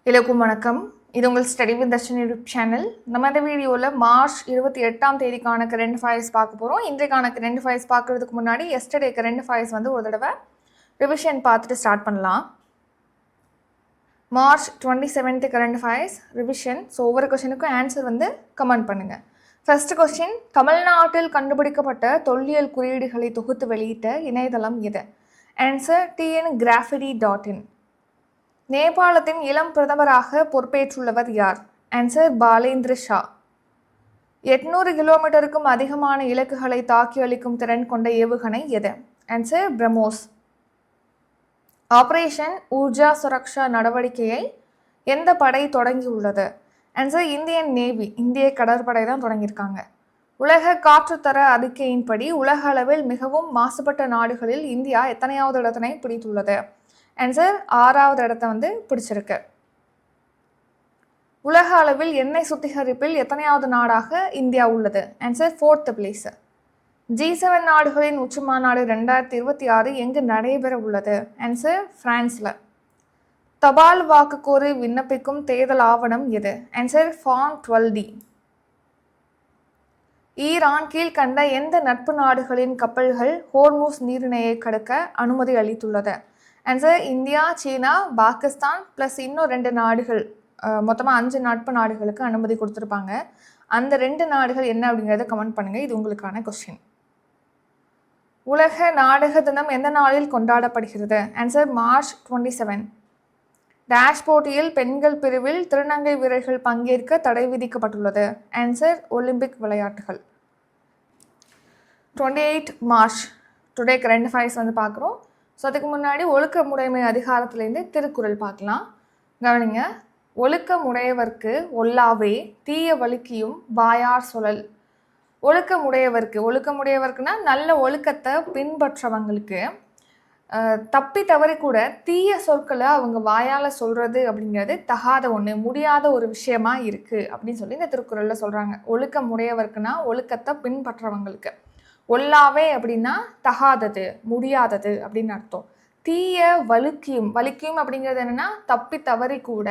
எல்லோருக்கும் வணக்கம். இது உங்கள் study with Darshan YouTube channel. நம்ம இந்த வீடியோவில் மார்ச் 28ஆம் தேதிக்கான கரண்ட் அஃபேர்ஸ் பார்க்க போகிறோம். இன்றைக்கான கரண்ட் அஃபேர்ஸ் பார்க்குறதுக்கு முன்னாடி எஸ்டர்டே கரண்ட் அஃபேர்ஸ் ஒரு தடவை ரிவிஷன் பார்த்துட்டு ஸ்டார்ட் பண்ணலாம். March 27th current affairs revision. So ஒவ்வொரு கொஸ்டினுக்கும் ஆன்சர் கமெண்ட் பண்ணுங்கள். ஃபர்ஸ்ட் கொஸ்டின், தமிழ்நாட்டில் கண்டுபிடிக்கப்பட்ட தொல்லியல் குறியீடுகளை தொகுத்து வெளியிட்ட இணையதளம் எது? Answer tngraffiti.in. நேபாளத்தின் இளம் பிரதமராக பொறுப்பேற்றுள்ளவர் யார்? ஆன்சர் பாலேந்திர ஷா. 800 கிலோமீட்டருக்கும் அதிகமான இலக்குகளை தாக்கி அளிக்கும் திறன் கொண்ட ஏவுகணை எது? ஆன்சர் பிரம்மோஸ். ஆபரேஷன் ஊர்ஜா சுரக்ஷா நடவடிக்கையை எந்த படை தொடங்கியுள்ளது? ஆன்சர் இந்தியன் நேவி, இந்திய கடற்படை தான் தொடங்கியிருக்காங்க. உலக காற்றுத்தர அறிக்கையின்படி உலக அளவில் மிகவும் மாசுபட்ட நாடுகளில் இந்தியா எத்தனையாவது இடத்தினை பிடித்துள்ளது? ஆன்சர் 6வது இடத்தை பிடிச்சிருக்கு. உலக அளவில் எண்ணெய் சுத்திகரிப்பில் எத்தனையாவது நாடாக இந்தியா உள்ளது? Answer 4th place. G7 நாடுகளின் உச்சி மாநாடு 2026 எங்கு நடைபெற உள்ளது? ஆன்சர் பிரான்ஸ்ல. தபால் வாக்கு கோரி விண்ணப்பிக்கும் தேர்தல் ஆவணம் எது? Answer form 12D. ஈரான் கீழ்கண்ட எந்த நட்பு நாடுகளின் கப்பல்கள் ஹோர்மூஸ் நீரிணையை கடக்க அனுமதி அளித்துள்ளது? ஆன்சர் இந்தியா, சீனா, பாகிஸ்தான் ப்ளஸ் இன்னும் 2 நாடுகள், மொத்தமாக 5 நட்பு நாடுகளுக்கு அனுமதி கொடுத்துருப்பாங்க. அந்த 2 நாடுகள் என்ன அப்படிங்கிறத கமெண்ட் பண்ணுங்கள். இது உங்களுக்கான கொஸ்டின். உலக நாடக தினம் எந்த நாளில் கொண்டாடப்படுகிறது? Answer March 27. டேஷ் போட்டியில் பெண்கள் பிரிவில் திருநங்கை வீரர்கள் பங்கேற்க தடை விதிக்கப்பட்டுள்ளது? ஆன்சர் ஒலிம்பிக் விளையாட்டுகள். 28 மார்ச் டுடே கரண்ட் அஃபேர்ஸ் பார்க்குறோம். ஸோ அதுக்கு முன்னாடி ஒழுக்கமுடைமை அதிகாரத்துலேருந்து திருக்குறள் பார்க்கலாம். கவனிங்க. ஒழுக்கமுடையவர்க்கு ஒல்லாவே தீய வழுக்கியும் வாயார் சொல்லல். ஒழுக்கமுடையவர்க்குனா நல்ல ஒழுக்கத்தை பின்பற்றவங்களுக்கு தப்பி தவறி கூட தீய சொற்களை அவங்க வாயால் சொல்கிறது அப்படிங்கிறது தகாத ஒன்று, முடியாத ஒரு விஷயமா இருக்குது அப்படின்னு சொல்லி இந்த திருக்குறளில் சொல்கிறாங்க. ஒழுக்கமுடையவர்க்குனா ஒழுக்கத்தை பின்பற்றவங்களுக்கு, ஒல்லாவே அப்படின்னா தகாதது, முடியாதது அப்படின்னு அர்த்தம். தீய வலிக்கியும் அப்படிங்கிறது என்னென்னா தப்பி தவறி கூட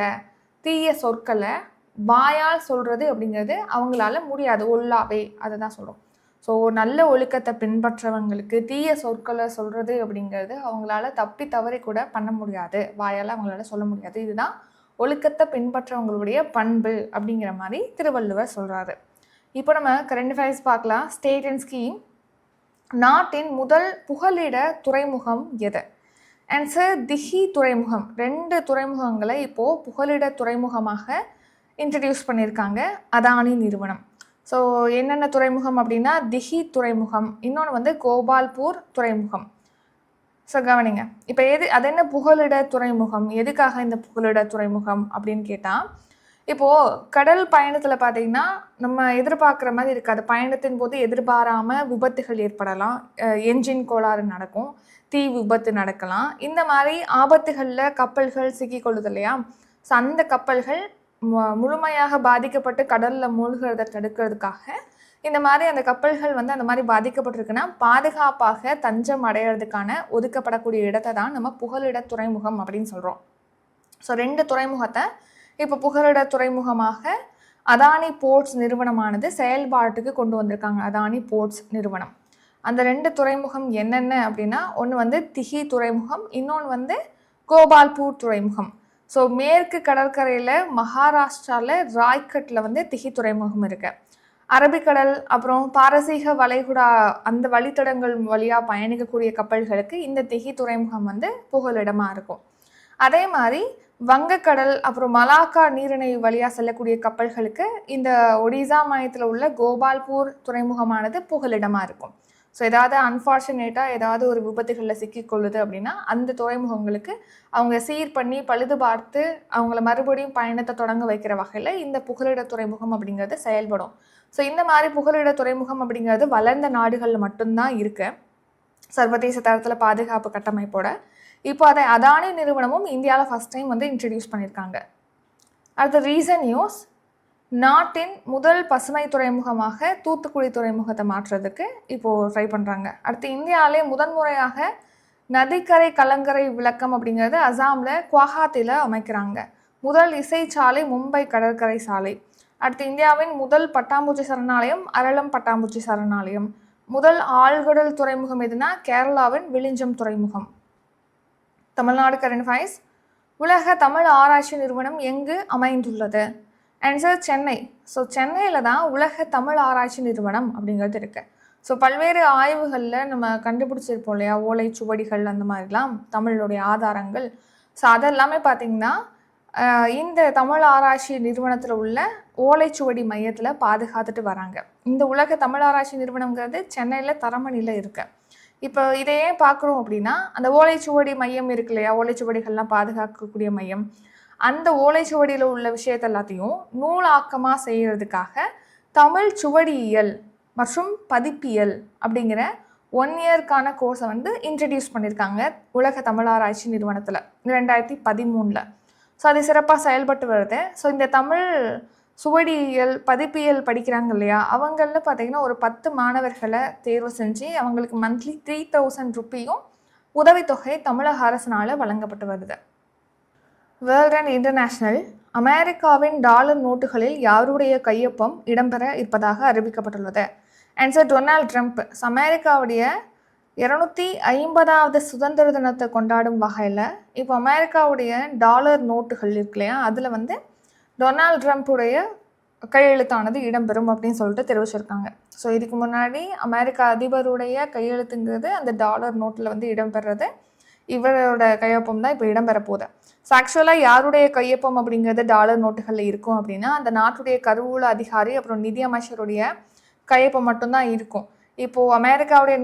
தீய சொற்களை வாயால் சொல்கிறது அப்படிங்கிறது அவங்களால முடியாது, ஒல்லாவே அதை தான் சொல்கிறோம். ஸோ நல்ல ஒழுக்கத்தை பின்பற்றவங்களுக்கு தீய சொற்களை சொல்கிறது அப்படிங்கிறது அவங்களால தப்பி தவறி கூட பண்ண முடியாது, வாயால் அவங்களால சொல்ல முடியாது. இதுதான் ஒழுக்கத்தை பின்பற்றவங்களுடைய பண்பு அப்படிங்கிற மாதிரி திருவள்ளுவர் சொல்கிறாரு. இப்போ நம்ம கரண்ட் அஃபேர்ஸ் பார்க்கலாம். State and scheme. நாட்டின் முதல் புகலிட துறைமுகம் எது? ஆன்சர் திஹி துறைமுகம். 2 துறைமுகங்களை இப்போது புகலிட துறைமுகமாக இன்ட்ரடியூஸ் பண்ணியிருக்காங்க அதானி நிறுவனம். ஸோ என்னென்ன துறைமுகம் அப்படின்னா திஹி துறைமுகம், இன்னொன்று கோபால்பூர் துறைமுகம். ஸோ கவனிங்க. இப்போ அது என்ன புகலிட துறைமுகம், எதுக்காக இந்த புகலிட துறைமுகம் அப்படின்னு கேட்டால், இப்போது கடல் பயணத்தில் பார்த்திங்கன்னா நம்ம எதிர்பார்க்குற மாதிரி இருக்காது. பயணத்தின் போது எதிர்பாராமல் விபத்துகள் ஏற்படலாம், என்ஜின் கோளாறு நடக்கும், தீ விபத்து நடக்கலாம். இந்த மாதிரி ஆபத்துகளில் கப்பல்கள் சிக்கிக்கொள்ளுது இல்லையா? ஸோ அந்த கப்பல்கள் முழுமையாக பாதிக்கப்பட்டு கடலில் மூழ்கிறத தடுக்கிறதுக்காக இந்த மாதிரி அந்த கப்பல்கள் அந்த மாதிரி பாதிக்கப்பட்டிருக்குன்னா பாதுகாப்பாக தஞ்சம் அடையிறதுக்கான ஒதுக்கப்படக்கூடிய இடத்தை தான் நம்ம புகலிட துறைமுகம் அப்படின்னு சொல்கிறோம். ஸோ 2 துறைமுகத்தை இப்போ புகலிட துறைமுகமாக அதானி போர்ட்ஸ் நிறுவனமானது செயல்பாட்டுக்கு கொண்டு வந்திருக்காங்க. அதானி போர்ட்ஸ் நிறுவனம். அந்த 2 துறைமுகம் என்னென்ன அப்படின்னா, ஒன்று திஹி துறைமுகம், இன்னொன்று கோபால்பூர் துறைமுகம். ஸோ மேற்கு கடற்கரையில் மகாராஷ்டிராவில் ராய்கட்டில் திஹி துறைமுகம் இருக்கு. அரபிக்கடல் அப்புறம் பாரசீக வளைகுடா அந்த வழித்தடங்கள் வழியாக பயணிக்கக்கூடிய கப்பல்களுக்கு இந்த திஹி துறைமுகம் புகலிடமாக இருக்கும். அதே மாதிரி வங்கக்கடல் அப்புறம் மலாக்கா நீரிணை வழியாக செல்லக்கூடிய கப்பல்களுக்கு இந்த ஒடிசா மாநிலத்தில் உள்ள கோபால்பூர் துறைமுகமானது புகலிடமாக இருக்கும். ஸோ ஏதாவது அன்ஃபார்ச்சுனேட்டாக ஏதாவது ஒரு விபத்துகளில் சிக்கிக்கொள்ளுது அப்படின்னா அந்த துறைமுகங்களுக்கு அவங்க சீர் பண்ணி பழுது பார்த்து அவங்கள மறுபடியும் பயணத்தை தொடங்க வைக்கிற வகையில் இந்த புகலிட துறைமுகம் அப்படிங்கிறது செயல்படும். ஸோ இந்த மாதிரி புகலிட துறைமுகம் அப்படிங்கிறது வளர்ந்த நாடுகளில் மட்டும்தான் இருக்கு, சர்வதேச தரத்தில் பாதுகாப்பு கட்டமைப்போட. இப்போ அதை அதானி நிறுவனமும் இந்தியாவில் ஃபஸ்ட் டைம் இன்ட்ரடியூஸ் பண்ணியிருக்காங்க. அடுத்த ரீசன் நியூஸ். நாட்டின் முதல் பசுமை துறைமுகமாக தூத்துக்குடி துறைமுகத்தை மாற்றுறதுக்கு இப்போது ட்ரை பண்ணுறாங்க. அடுத்து இந்தியாவிலே முதன்முறையாக நதிக்கரை கலங்கரை விளக்கம் அப்படிங்கிறது அசாமில் குவஹாத்தியில் அமைக்கிறாங்க. முதல் இசைச்சாலை மும்பை கடற்கரை சாலை. அடுத்து இந்தியாவின் முதல் பட்டாம்பூச்சி சரணாலயம் அரளம் பட்டாம்பூச்சி சரணாலயம். முதல் ஆழ்கடல் துறைமுகம் எதுனா கேரளாவின் விழிஞ்சம் துறைமுகம். Tamil Nadu current affairs. உலக தமிழ் ஆராய்ச்சி நிறுவனம் எங்கு அமைந்துள்ளது? ஆன்சர் சென்னை. ஸோ சென்னையில் தான் உலக தமிழ் ஆராய்ச்சி நிறுவனம் அப்படிங்கிறது இருக்குது. ஸோ பல்வேறு ஆய்வுகளில் நம்ம கண்டுபிடிச்சிருப்போம் இல்லையா, ஓலைச்சுவடிகள் அந்த மாதிரிலாம் தமிழுடைய ஆதாரங்கள். ஸோ அதெல்லாமே பார்த்திங்கன்னா இந்த தமிழ் ஆராய்ச்சி நிறுவனத்தில் உள்ள ஓலைச்சுவடி மையத்தில் பாதுகாத்துட்டு வராங்க. இந்த உலக தமிழ் ஆராய்ச்சி நிறுவனங்கிறது சென்னையில் தரமணியில் இருக்கு. இப்போ இதையே பார்க்குறோம் அப்படின்னா அந்த ஓலைச்சுவடி மையம் இருக்கு இல்லையா, ஓலைச்சுவடிகள்லாம் பாதுகாக்கக்கூடிய மையம், அந்த ஓலைச்சுவடியில் உள்ள விஷயத்த எல்லாத்தையும் நூலாக்கமாக செய்கிறதுக்காக தமிழ் சுவடியியல் மற்றும் பதிப்பியல் அப்படிங்கிற 1 இயர்க்கான கோர்ஸை வந்து இன்ட்ரடியூஸ் பண்ணியிருக்காங்க உலக தமிழ் ஆராய்ச்சி நிறுவனத்தில் 2013. ஸோ அது சிறப்பாக செயல்பட்டு வருது. ஸோ இந்த தமிழ் சுவடியியல் பதிப்பியல் படிக்கிறாங்க இல்லையா, அவங்களில் பார்த்திங்கன்னா ஒரு 10 மாணவர்களை தேர்வு செஞ்சு அவங்களுக்கு மந்த்லி 3000 ரூபியும் உதவித்தொகை தமிழக அரசினால் வழங்கப்பட்டு வருது. World and international. அமெரிக்காவின் டாலர் நோட்டுகளில் யாருடைய கையொப்பம் இடம்பெற இருப்பதாக அறிவிக்கப்பட்டுள்ளது? Answer Donald Trump. அமெரிக்காவுடைய 250வது சுதந்திர தினத்தை கொண்டாடும் வகையில் இப்போ அமெரிக்காவுடைய டாலர் நோட்டுகள் இருக்கு இல்லையா, அதில் வந்து டொனால்ட் ட்ரம்ப்புடைய கையெழுத்தானது இடம்பெறும் அப்படின்னு சொல்லிட்டு தெரிவிச்சிருக்காங்க. ஸோ இதுக்கு முன்னாடி அமெரிக்க அதிபருடைய கையெழுத்துங்கிறது அந்த டாலர் நோட்டில் வந்து இடம்பெறது, இவரோட கையொப்பம் தான் இப்போ இடம்பெற போகுது. ஸோ ஆக்சுவலாக யாருடைய கையொப்பம் அப்படிங்கிறது டாலர் நோட்டுகளில் இருக்கும் அப்படின்னா அந்த நாட்டுடைய கருவூல அதிகாரி அப்புறம் நிதியமைச்சருடைய கையொப்பம் மட்டும்தான் இருக்கும். இப்போது அமெரிக்காவுடைய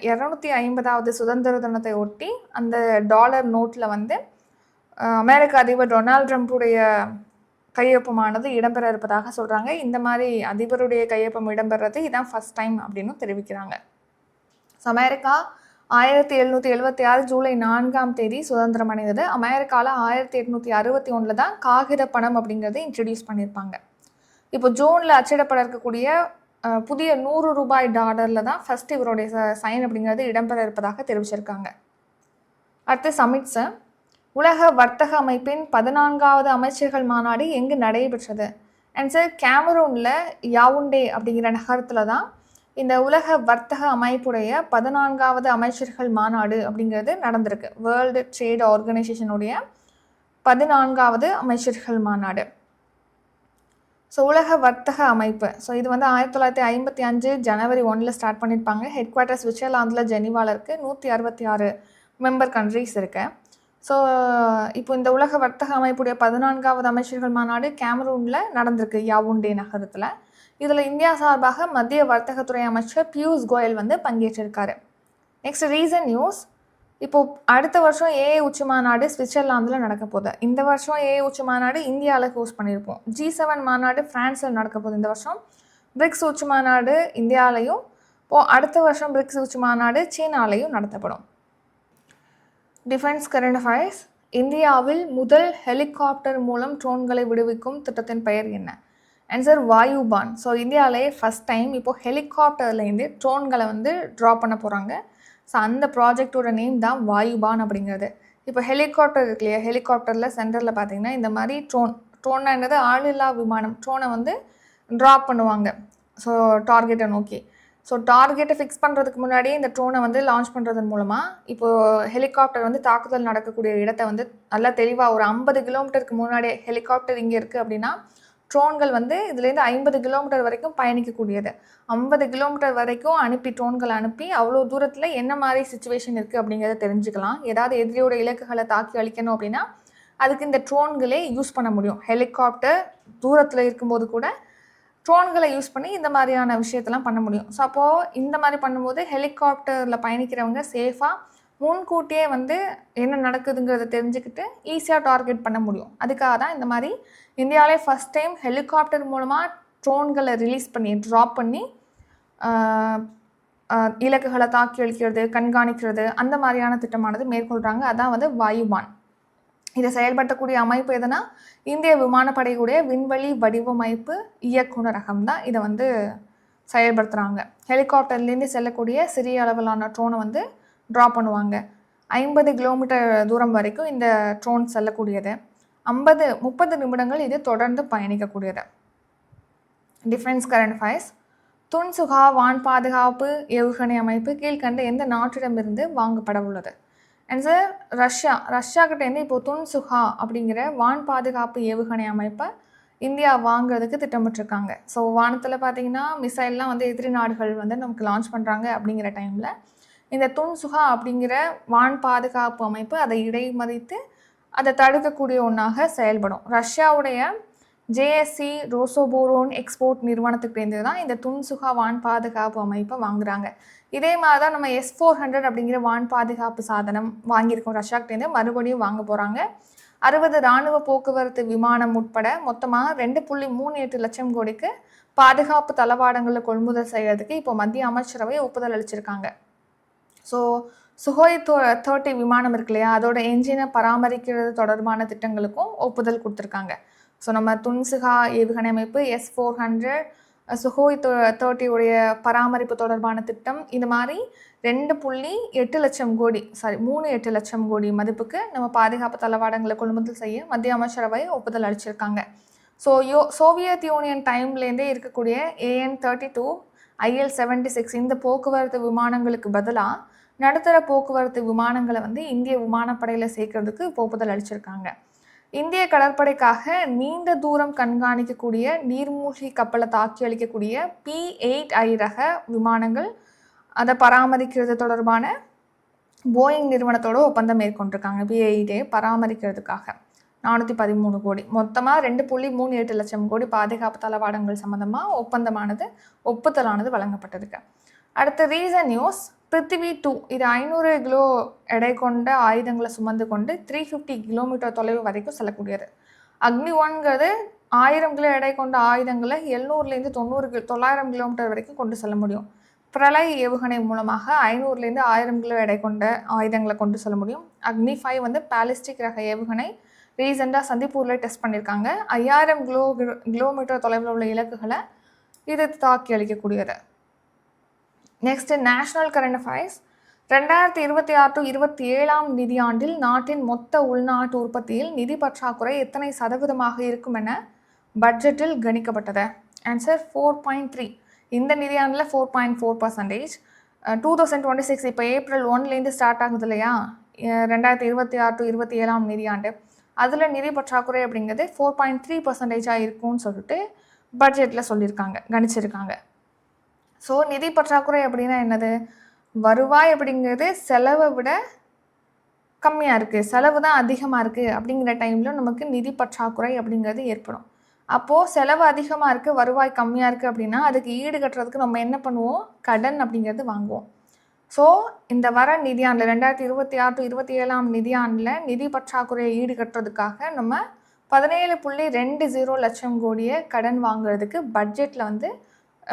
250வது சுதந்திர தினத்தை ஒட்டி அந்த டாலர் நோட்டில் வந்து அமெரிக்க அதிபர் டொனால்ட் ட்ரம்ப்புடைய கையொப்பமானது இடம்பெற இருப்பதாக சொல்கிறாங்க. இந்த மாதிரி அதிபருடைய கையொப்பம் இடம்பெறது இதான் ஃபர்ஸ்ட் டைம் அப்படின்னு தெரிவிக்கிறாங்க. ஸோ அமெரிக்கா 1776 ஜூலை 4 சுதந்திரம் அடைந்தது. அமெரிக்காவில் 1861 தான் காகித பணம் அப்படிங்கிறது இன்ட்ரடியூஸ் பண்ணியிருப்பாங்க. இப்போ ஜூனில் அச்சிடப்பட இருக்கக்கூடிய புதிய 100 ரூபாய் டாலரில் தான் ஃபஸ்ட் இவருடைய சைன் அப்படிங்கிறது இடம்பெற இருப்பதாக தெரிவிச்சிருக்காங்க. அடுத்து சமிட்ஸு. உலக வர்த்தக அமைப்பின் 14வது அமைச்சர்கள் மாநாடு எங்கு நடைபெற்றது? ஆன்சர் கேமரூனில் யாவுண்டே அப்படிங்கிற நகரத்தில் தான் இந்த உலக வர்த்தக அமைப்புடைய 14வது அமைச்சர்கள் மாநாடு அப்படிங்கிறது நடந்திருக்கு. வேர்ல்டு ட்ரேட் ஆர்கனைசேஷனுடைய 14வது அமைச்சர்கள் மாநாடு. ஸோ உலக வர்த்தக அமைப்பு, ஸோ இது வந்து 1955 ஜனவரி 1 ஸ்டார்ட் பண்ணியிருப்பாங்க. ஹெட் குவார்ட்டர்ஸ் சுவிட்சர்லாந்தில் ஜெனீவாவில் இருக்குது. 166 மெம்பர் கண்ட்ரிஸ் இருக்கு. ஸோ இப்போ இந்த உலக வர்த்தக அமைப்புடைய 14வது அமைச்சர்கள் மாநாடு கேமரூனில் நடந்திருக்கு, யாவுண்டே நகரத்தில். இதில் இந்தியா சார்பாக மத்திய வர்த்தகத்துறை அமைச்சர் பியூஷ் கோயல் வந்து பங்கேற்றிருக்காரு. Next reason news. இப்போது அடுத்த வருஷம் ஏஐ உச்சி மாநாடு சுவிட்சர்லாந்தில் நடக்க போகுது. இந்த வருஷம் ஏஐ உச்சி மாநாடு இந்தியாவில் ஹோஸ்ட் பண்ணியிருப்போம். G7 மாநாடு ஃப்ரான்ஸில் நடக்க போகுது இந்த வருஷம். பிரிக்ஸ் உச்சி மாநாடு இந்தியாவிலையும், அடுத்த வருஷம் பிரிக்ஸ் உச்சி மாநாடு சீனாலையும் நடத்தப்படும். Defence current affairs. இந்தியாவில் முதல் ஹெலிகாப்டர் மூலம் ட்ரோன்களை விடுவிக்கும் திட்டத்தின் பெயர் என்ன? ஆன்சர் வாயுபான். ஸோ இந்தியாவிலேயே ஃபஸ்ட் டைம் இப்போது ஹெலிகாப்டர்லேருந்து ட்ரோன்களை வந்து ட்ராப் பண்ண போகிறாங்க. ஸோ அந்த ப்ராஜெக்டோட நேம் தான் வாயுபான் அப்படிங்கிறது. இப்போ ஹெலிகாப்டர் இருக்கு இல்லையா, ஹெலிகாப்டரில் சென்டரில் பார்த்தீங்கன்னா இந்த மாதிரி ட்ரோன்னானது ஆளில்லா விமானம். ட்ரோனை வந்து ட்ராப் பண்ணுவாங்க ஸோ டார்கெட்டை நோக்கி. ஸோ டார்கெட்டை ஃபிக்ஸ் பண்ணுறதுக்கு முன்னாடியே இந்த ட்ரோனை வந்து லான்ச் பண்ணுறதன் மூலமாக இப்போது ஹெலிகாப்டர் வந்து தாக்குதல் நடக்கக்கூடிய இடத்த வந்து நல்லா தெளிவாக ஒரு 50 கிலோமீட்டருக்கு முன்னாடியே ஹெலிகாப்டர் இங்கே இருக்குது அப்படின்னா ட்ரோன்கள் வந்து இதுலேருந்து 50 கிலோமீட்டர் வரைக்கும் பயணிக்கக்கூடியது. 50 கிலோமீட்டர் வரைக்கும் ட்ரோன்களை அனுப்பி அவ்வளோ தூரத்தில் என்ன மாதிரி சுச்சுவேஷன் இருக்குது அப்படிங்கிறத தெரிஞ்சுக்கலாம். ஏதாவது எதிரியோட இலக்குகளை தாக்கி அழிக்கணும் அப்படின்னா அதுக்கு இந்த ட்ரோன்களே யூஸ் பண்ண முடியும். ஹெலிகாப்டர் தூரத்தில் இருக்கும்போது கூட ட்ரோன்களை யூஸ் பண்ணி இந்த மாதிரியான விஷயத்தெல்லாம் பண்ண முடியும். ஸோ அப்போது இந்த மாதிரி பண்ணும்போது ஹெலிகாப்டரில் பயணிக்கிறவங்க சேஃபாக முன்கூட்டியே வந்து என்ன நடக்குதுங்கிறத தெரிஞ்சுக்கிட்டு ஈஸியாக டார்கெட் பண்ண முடியும். அதுக்காக தான் இந்த மாதிரி இந்தியாவிலே ஃபஸ்ட் டைம் ஹெலிகாப்டர் மூலமாக ட்ரோன்களை ரிலீஸ் பண்ணி ட்ராப் பண்ணி இலக்குகளை தாக்கி அழிக்கிறது, கண்காணிக்கிறது, அந்த மாதிரியான திட்டமானது மேற்கொள்கிறாங்க. அதான் வந்து வாயுபான். இதை செயல்படுத்தக்கூடிய அமைப்பு எதுனா இந்திய விமானப்படையுடைய விண்வெளி வடிவமைப்பு இயக்குநரகம் தான் இதை வந்து செயல்படுத்துகிறாங்க. ஹெலிகாப்டர்லேருந்து செல்லக்கூடிய சிறிய அளவிலான ட்ரோனை வந்து ட்ராப் பண்ணுவாங்க. 50 கிலோமீட்டர் தூரம் வரைக்கும் இந்த ட்ரோன் செல்லக்கூடியது. 30 நிமிடங்கள் இது தொடர்ந்து பயணிக்கக்கூடியது. Defence current affairs. துன்சுகா வான் பாதுகாப்பு ஏவுகணை அமைப்பு கீழ்கண்ட எந்த நாட்டிடமிருந்து வாங்கப்பட உள்ளது? ஆன்சர் ரஷ்யா கிட்டேருந்து இப்போ துன்சுகா அப்படிங்கிற வான் பாதுகாப்பு ஏவுகணை அமைப்பை இந்தியா வாங்குறதுக்கு திட்டமிட்டிருக்காங்க. ஸோ வானத்தில் பார்த்தீங்கன்னா மிசைல்லாம் வந்து எதிரி நாடுகள் வந்து நமக்கு லான்ச் பண்ணுறாங்க அப்படிங்கிற டைமில் இந்த துன்சுகா அப்படிங்கிற வான் பாதுகாப்பு அமைப்பு அதை இடைமறித்து அதை தடுக்கக்கூடிய ஒன்றாக செயல்படும். ரஷ்யாவுடைய ஜேஎஸ்சி ரோசோபோரோன் எக்ஸ்போர்ட் நிறுவனத்துக்கிட்டேருந்து தான் இந்த துன்சுகா வான் பாதுகாப்பு அமைப்பை வாங்குறாங்க. இதே மாதிரி தான் நம்ம S-400 அப்படிங்கிற வான் பாதுகாப்பு சாதனம் வாங்கியிருக்கோம் ரஷ்யாக்கிட்டேருந்து, மறுபடியும் வாங்க போகிறாங்க. 60 இராணுவ போக்குவரத்து விமானம் உட்பட மொத்தமாக 2.38 லட்சம் கோடிக்கு பாதுகாப்பு தளவாடங்களை கொள்முதல் செய்யறதுக்கு இப்போ மத்திய அமைச்சரவை ஒப்புதல் அளிச்சிருக்காங்க. ஸோ சுகோய் 30 விமானம் இருக்கு இல்லையா, அதோட என்ஜினை பராமரிக்கிறது தொடர்பான திட்டங்களுக்கும் ஒப்புதல் கொடுத்துருக்காங்க. ஸோ நம்ம துன்சுகா ஏவுகணை அமைப்பு, S-400, சுகோய் 30 உடைய பராமரிப்பு தொடர்பான திட்டம், இந்த மாதிரி 2.8 லட்சம் கோடி 3.8 லட்சம் கோடி மதிப்புக்கு நம்ம பாதுகாப்பு தளவாடங்களை கொள்முதல் செய்ய மத்திய அமைச்சரவை ஒப்புதல் அளிச்சிருக்காங்க. ஸோ சோவியத் யூனியன் டைம்லேருந்தே இருக்கக்கூடிய AN-32, IL-76 இந்த போக்குவரத்து விமானங்களுக்கு பதிலாக நடுத்தர போக்குவரத்து விமானங்களை வந்து இந்திய விமானப்படையில் சேர்க்கறதுக்கு ஒப்புதல் அளிச்சிருக்காங்க. இந்திய கடற்படைக்காக நீண்ட தூரம் கண்காணிக்கக்கூடிய நீர்மூழ்கி கப்பலை தாக்கி அளிக்கக்கூடிய P-8I ரக விமானங்கள் அதை பராமரிக்கிறது தொடர்பான போயிங் நிறுவனத்தோட ஒப்பந்தம் மேற்கொண்டிருக்காங்க. P-8ஐ பராமரிக்கிறதுக்காக 413 கோடி, மொத்தமாக 2.38 லட்சம் கோடி பாதுகாப்பு தளவாடங்கள் சம்மந்தமாக ஒப்புதலானது வழங்கப்பட்டதுக்கு. அடுத்து ரீசன் நியூஸ். பிருத்திவி 2 இது 500 கிலோ எடை கொண்ட ஆயுதங்களை சுமந்து கொண்டு 350 கிலோமீட்டர் தொலைவு வரைக்கும் செல்லக்கூடியது. அக்னி 1ங்கிறது 1000 கிலோ எடை கொண்ட ஆயுதங்களை 700லேருந்து 900 கிலோமீட்டர் வரைக்கும் கொண்டு செல்ல முடியும். பிரளய் ஏவுகணை மூலமாக 500லேருந்து 1000 கிலோ எடை கொண்ட ஆயுதங்களை கொண்டு செல்ல முடியும். அக்னி 5 வந்து பாலிஸ்டிக் ரக ஏவுகணை. ரீசெண்டாக சந்திப்பூரில் டெஸ்ட் பண்ணியிருக்காங்க. 5000 கிலோமீட்டர் தொலைவில் உள்ள இலக்குகளை இது தாக்கி அளிக்கக்கூடியது. Next national current affairs. 2026-27 நிதியாண்டில் நாட்டின் மொத்த உள்நாட்டு உற்பத்தியில் நிதி பற்றாக்குறை எத்தனை சதவீதமாக இருக்கும் என பட்ஜெட்டில் கணிக்கப்பட்டது? ஆன்சர் 4.3. இந்த நிதியாண்டில் 4.4%. 2026 இப்போ April 1லேருந்து ஸ்டார்ட் ஆகுது இல்லையா 2026-27 நிதியாண்டு, அதில் நிதி பற்றாக்குறை அப்படிங்கிறது 4.3% இருக்கும்னு சொல்லிட்டு பட்ஜெட்டில் சொல்லியிருக்காங்க, கணிச்சிருக்காங்க. ஸோ நிதி பற்றாக்குறை அப்படின்னா என்னது? வருவாய் அப்படிங்கிறது செலவை விட கம்மியாக இருக்குது, செலவு தான் அதிகமாக இருக்குது அப்படிங்கிற டைமில் நமக்கு நிதி பற்றாக்குறை அப்படிங்கிறது ஏற்படும். அப்போது செலவு அதிகமாக இருக்குது, வருவாய் கம்மியாக இருக்குது அப்படின்னா அதுக்கு ஈடு கட்டுறதுக்கு நம்ம என்ன பண்ணுவோம்? கடன் அப்படிங்கிறது வாங்குவோம். ஸோ இந்த வர நிதியாண்டில் 2026-27 நிதியாண்டில் நிதி பற்றாக்குறையை ஈடு கட்டுறதுக்காக நம்ம 17.20 லட்சம் கோடியை கடன் வாங்குறதுக்கு பட்ஜெட்டில் வந்து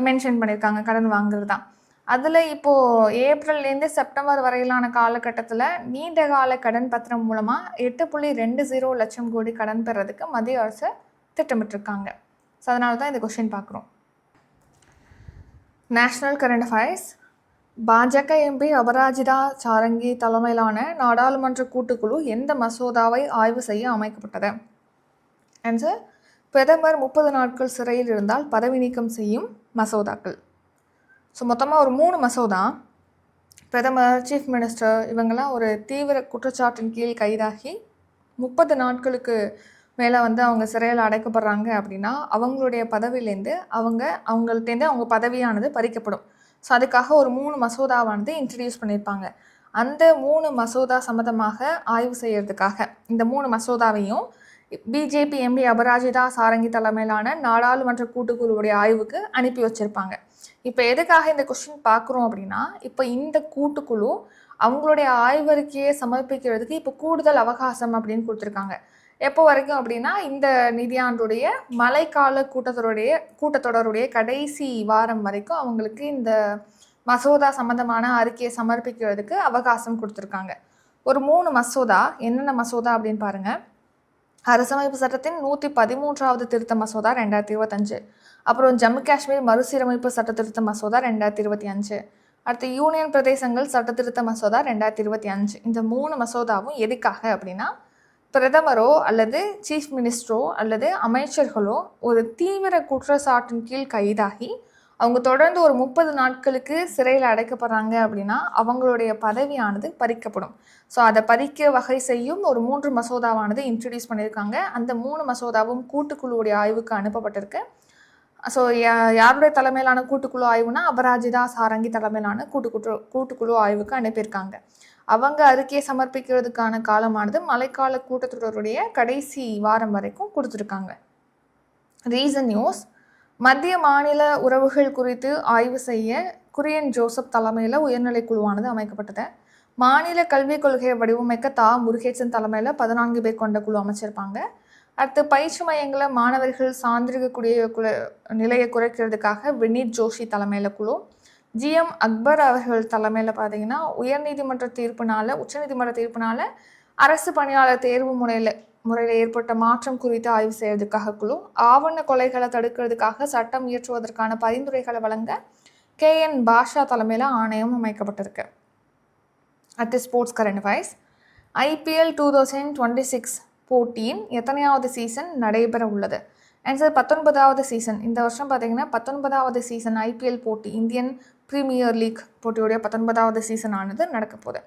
மென்ஷன் பண்ணியிருக்காங்க, கடன் வாங்குறது தான். அதில் இப்போது ஏப்ரல்லேருந்து செப்டம்பர் வரையிலான காலகட்டத்தில் நீண்ட கால கடன் பத்திரம் மூலமாக 8.20 லட்சம் கோடி கடன் பெறதுக்கு மத்திய அரசு திட்டமிட்டிருக்காங்க. ஸோ அதனால தான் இந்த கொஸ்டின் பார்க்குறோம். National current affairs. பாஜக MP அபராஜிதா சாரங்கி தலைமையிலான நாடாளுமன்ற கூட்டுக்குழு எந்த மசோதாவை ஆய்வு செய்ய அமைக்கப்பட்டது? ஆன்சர் பிரதமர் 30 நாட்கள் சிறையில் இருந்தால் பதவி நீக்கம் செய்யும் மசோதாக்கள். ஸோ மொத்தமாக ஒரு 3 மசோதா. பிரதமர், சீஃப் மினிஸ்டர் இவங்கெல்லாம் ஒரு தீவிர குற்றச்சாட்டின் கீழ் கைதாகி 30 நாட்களுக்கு மேலே வந்து அவங்க சிறையில் அடைக்கப்படுறாங்க அப்படின்னா அவங்களுடைய பதவியிலேருந்து அவங்கள்ட்டேருந்து அவங்க பதவியானது பறிக்கப்படும். ஸோ அதுக்காக ஒரு 3 மசோதாவானது இன்ட்ரடியூஸ் பண்ணியிருப்பாங்க. அந்த 3 மசோதா சம்மந்தமாக ஆய்வு செய்கிறதுக்காக இந்த 3 மசோதாவையும் பிஜேபி MP அபராஜிதா சாரங்கி தலைமையிலான நாடாளுமன்ற கூட்டுக்குழுவுடைய ஆய்வுக்கு அனுப்பி வச்சுருப்பாங்க. இப்போ எதுக்காக இந்த கொஸ்டின் பார்க்குறோம் அப்படின்னா, இப்போ இந்த கூட்டுக்குழு அவங்களுடைய ஆய்வறிக்கையை சமர்ப்பிக்கிறதுக்கு இப்போ கூடுதல் அவகாசம் அப்படின்னு கொடுத்துருக்காங்க. எப்போ வரைக்கும் அப்படின்னா இந்த நிதியாண்டுடைய மழைக்கால கூட்டத்தொடருடைய கடைசி வாரம் வரைக்கும் அவங்களுக்கு இந்த மசோதா சம்மந்தமான அறிக்கையை சமர்ப்பிக்கிறதுக்கு அவகாசம் கொடுத்துருக்காங்க. ஒரு 3 மசோதா. என்னென்ன மசோதா அப்படின்னு பாருங்கள். அரசமைப்பு சட்டத்தின் 113வது திருத்த மசோதா 2025, அப்புறம் ஜம்மு காஷ்மீர் மறுசீரமைப்பு சட்ட திருத்த மசோதா 2025, அடுத்து யூனியன் பிரதேசங்கள் சட்ட திருத்த மசோதா 2025. இந்த 3 மசோதாவும் எதுக்காக அப்படின்னா பிரதமரோ அல்லது சீஃப் மினிஸ்டரோ அல்லது அமைச்சர்களோ ஒரு தீவிர குற்றச்சாட்டின் கீழ் கைதாகி அவங்க தொடர்ந்து ஒரு 30 நாட்களுக்கு சிறையில் அடைக்கப்படுறாங்க அப்படின்னா அவங்களுடைய பதவியானது பறிக்கப்படும். ஸோ அதை பறிக்க வகை செய்யும் ஒரு 3 மசோதாவானது இன்ட்ரடியூஸ் பண்ணியிருக்காங்க. அந்த 3 மசோதாவும் கூட்டுக்குழுவுடைய ஆய்வுக்கு அனுப்பப்பட்டிருக்கு. ஸோ யாருடைய தலைமையிலான கூட்டுக்குழு ஆய்வுனா அபராஜிதா சாரங்கி தலைமையிலான கூட்டுக்குழு ஆய்வுக்கு அனுப்பியிருக்காங்க. அவங்க அறிக்கையை சமர்ப்பிக்கிறதுக்கான காலமானது மழைக்கால கூட்டத்தொடருடைய கடைசி வாரம் வரைக்கும் கொடுத்துருக்காங்க. ரீசன் நியூஸ்: மத்திய மாநில உறவுகள் குறித்து ஆய்வு செய்ய குரியன் ஜோசப் தலைமையில் உயர்நிலை குழுவானது அமைக்கப்பட்டது. மாநில கல்விக் கொள்கையை வடிவமைக்க முருகேசன் தலைமையில் 14 பேர் கொண்ட குழு அமைச்சிருப்பாங்க. அடுத்து பயிற்சி மையங்களை மாணவர்கள் சார்ந்திருக்கக்கூடிய நிலையை குறைக்கிறதுக்காக வினீத் ஜோஷி தலைமையில் குழு. GM அக்பர் அவர்கள் தலைமையில் பார்த்தீங்கன்னா உச்சநீதிமன்ற தீர்ப்புனால அரசு பணியாளர் தேர்வு முறையில் ஏற்பட்ட மாற்றம் குறித்து ஆய்வு செய்வதற்காக குழு. ஆவண கொலைகளை தடுக்கிறதுக்காக சட்டம் இயற்றுவதற்கான பரிந்துரைகளை வழங்க KN பாஷா தலைமையில் ஆணையம் அமைக்கப்பட்டிருக்கு. அடுத்து ஸ்போர்ட்ஸ் கரண்ட் அஃபேர்ஸ். IPL 2026 போட்டியின் எத்தனையாவது சீசன் நடைபெற உள்ளது? ஆன்சர் 19வது சீசன். இந்த வருஷம் பார்த்தீங்கன்னா 19வது சீசன் IPL போட்டி, இந்தியன் பிரீமியர் லீக் போட்டியுடைய 19வது சீசன் ஆனது நடக்க போகுது.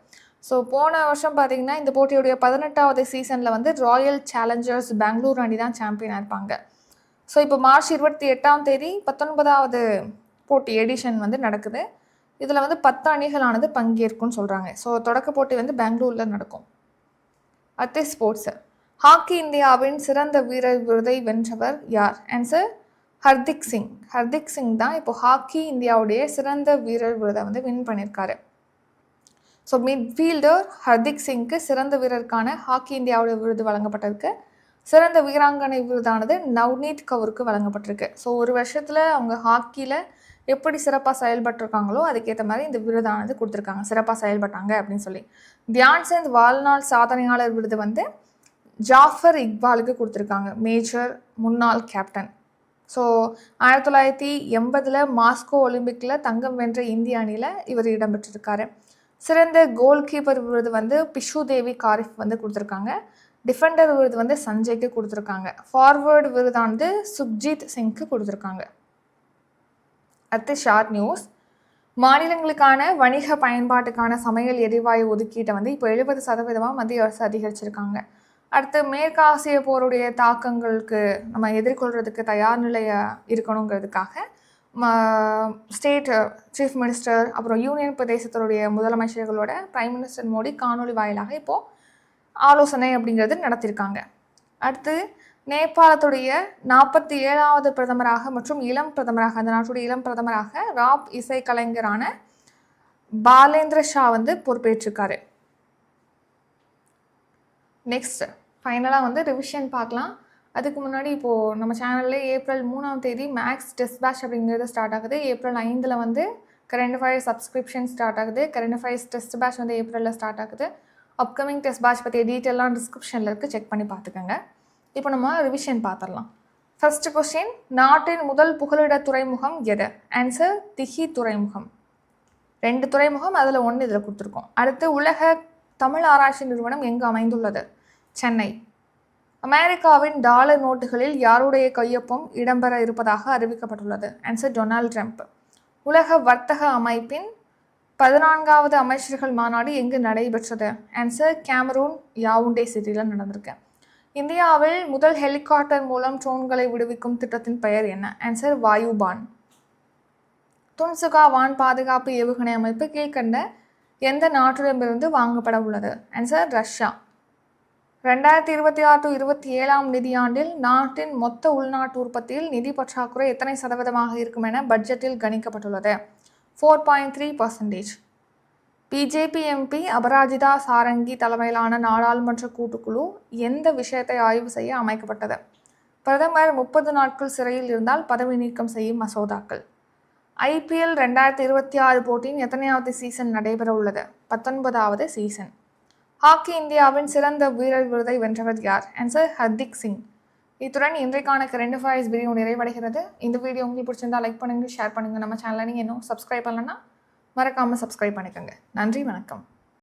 ஸோ போன வருஷம் பார்த்தீங்கன்னா இந்த போட்டியுடைய 18வது சீசனில் ராயல் சேலஞ்சர்ஸ் பெங்களூர் அணி தான் சாம்பியனாக இருப்பாங்க. ஸோ இப்போ மார்ச் 28ஆம் தேதி 19வது போட்டி எடிஷன் நடக்குது. இதில் 10 அணிகளானது பங்கேற்கும்னு சொல்கிறாங்க. ஸோ தொடக்க போட்டி பெங்களூரில் நடக்கும். அடுத்து ஸ்போர்ட்ஸு. ஹாக்கி இந்தியாவின் சிறந்த வீரர் விருதை வென்றவர் யார்? ஆன்சர் ஹர்திக் சிங். ஹர்திக் சிங் தான் இப்போ ஹாக்கி இந்தியாவுடைய சிறந்த வீரர் விருதை வின் பண்ணியிருக்காரு. ஸோ மிட்ஃபீல்டர் ஹர்திக் சிங்க்கு சிறந்த வீரருக்கான ஹாக்கி இந்தியாவுடைய விருது வழங்கப்பட்டிருக்கு. சிறந்த வீராங்கனை விருதானது நவ்னீத் கவுருக்கு வழங்கப்பட்டிருக்கு. ஸோ ஒரு வருஷத்தில் அவங்க ஹாக்கியில் எப்படி சிறப்பாக செயல்பட்டிருக்காங்களோ அதுக்கேற்ற மாதிரி இந்த விருதானது கொடுத்துருக்காங்க, சிறப்பாக செயல்பட்டாங்க அப்படின்னு சொல்லி. தியான்சந்த் வாழ்நாள் சாதனையாளர் விருது ஜாஃபர் இக்பாலுக்கு கொடுத்துருக்காங்க, மேஜர் முன்னாள் கேப்டன். ஸோ 1980 மாஸ்கோ ஒலிம்பிக்கில் தங்கம் வென்ற இந்திய அணியில் இவர் இடம்பெற்றிருக்காரு. சிறந்த கோல் கீப்பர் விருது பிஷு தேவி காரிஃப் கொடுத்துருக்காங்க. டிஃபெண்டர் விருது சஞ்சய்க்கு கொடுத்துருக்காங்க. ஃபார்வர்டு விருதானது சுப்ஜித் சிங்க்கு கொடுத்துருக்காங்க. அடுத்து ஷார்ட் நியூஸ். மாநிலங்களுக்கான வணிக பயன்பாட்டுக்கான சமையல் எரிவாயு ஒதுக்கீட்டை இப்போ 70% மத்திய அரசு அதிகரிச்சிருக்காங்க. அடுத்து மேற்காசிய போருடைய தாக்கங்களுக்கு நம்ம எதிர்கொள்கிறதுக்கு தயார் நிலையாக இருக்கணுங்கிறதுக்காக ஸ்டேட் சீஃப் மினிஸ்டர் அப்புறம் யூனியன் பிரதேசத்தினுடைய முதலமைச்சர்களோட பிரைம் மினிஸ்டர் மோடி காணொலி வாயிலாக இப்போது ஆலோசனை அப்படிங்கிறது நடத்தியிருக்காங்க. அடுத்து நேபாளத்துடைய 47வது பிரதமராக மற்றும் இளம் பிரதமராக, அந்த நாட்டுடைய இளம் பிரதமராக ராப் இசைக்கலைஞரான பாலேந்திர ஷா பொறுப்பேற்றிருக்காரு. நெக்ஸ்ட் ஃபைனலாக ரிவிஷன் பார்க்கலாம். அதுக்கு முன்னாடி இப்போது நம்ம சேனலில் ஏப்ரல் 3ஆம் தேதி மேக்ஸ் டெஸ்ட் பேட்ச் அப்படிங்கிறது ஸ்டார்ட் ஆகுது. April 5 current affairs subscription start ஆகுது. கரண்ட் அஃபேர்ஸ் டெஸ்ட் பேட்ச் ஏப்ரலில் ஸ்டார்ட் ஆகுது. அப்கமிங் டெஸ்ட் பேட்ச் பற்றிய டீட்டெயிலாம் டிஸ்கிரிப்ஷனில் இருக்குது, செக் பண்ணி பார்த்துக்கோங்க. இப்போ நம்ம ரிவிஷன் பார்த்துடலாம். ஃபர்ஸ்ட் கொஸ்டின்: நாட்டின் முதல் புகலிட துறைமுகம் எது? ஆன்சர் திஹி துறைமுகம். 2 துறைமுகம், அதில் 1 இதில் கொடுத்துருக்கோம். அடுத்து உலக தமிழ் ஆராய்ச்சி நிறுவனம் எங்கு அமைந்துள்ளது? சென்னை. அமெரிக்காவின் டாலர் நோட்டுகளில் யாருடைய கையொப்பம் இடம்பெற இருப்பதாக அறிவிக்கப்பட்டுள்ளது? Answer Donald Trump. உலக வர்த்தக அமைப்பின் 14வது அமைச்சர்கள் மாநாடு எங்கு நடைபெற்றது? ஆன்சர் கேமரூன் யாவுண்டே சிட்டியில் நடந்திருக்கு. இந்தியாவில் முதல் ஹெலிகாப்டர் மூலம் ட்ரோன்களை விடுவிக்கும் திட்டத்தின் பெயர் என்ன? ஆன்சர் வாயுபான். துன்சுகா வான் பாதுகாப்பு ஏவுகணை அமைப்பு கீழ்கண்ட எந்த நாட்டிடமிருந்து வாங்கப்பட உள்ளது? Answer Russia. 2026-27 நிதியாண்டில் நாட்டின் மொத்த உள்நாட்டு உற்பத்தியில் நிதி பற்றாக்குறை எத்தனை சதவீதமாக இருக்கும் என பட்ஜெட்டில் கணிக்கப்பட்டுள்ளது? 4.3%. பிஜேபி MP அபராஜிதா சாரங்கி தலைமையிலான நாடாளுமன்ற கூட்டுக்குழு எந்த விஷயத்தை ஆய்வு செய்ய அமைக்கப்பட்டது? பிரதமர் 30 நாட்கள் சிறையில் இருந்தால் பதவி நீக்கம் செய்யும் மசோதாக்கள். IPL 2026 போட்டியின் எத்தனையாவது சீசன் நடைபெற உள்ளது? 19வது சீசன். ஹாக்கி இந்தியாவின் சிறந்த வீரர் விருதை வென்றவர் யார்? ஆன்சர் ஹர்திக் சிங். இத்துடன் இன்றைக்கான கரண்ட் அஃபேர்ஸ் வீடியோ நிறைவடைகிறது. இந்த வீடியோ உங்களுக்கு பிடிச்சிருந்தா லைக் பண்ணுங்கள், ஷேர் பண்ணுங்கள். நம்ம சேனலை நீங்கள் இன்னும் சப்ஸ்கிரைப் பண்ணலன்னா மறக்காமல் சப்ஸ்கிரைப் பண்ணிக்கோங்க. நன்றி, வணக்கம்.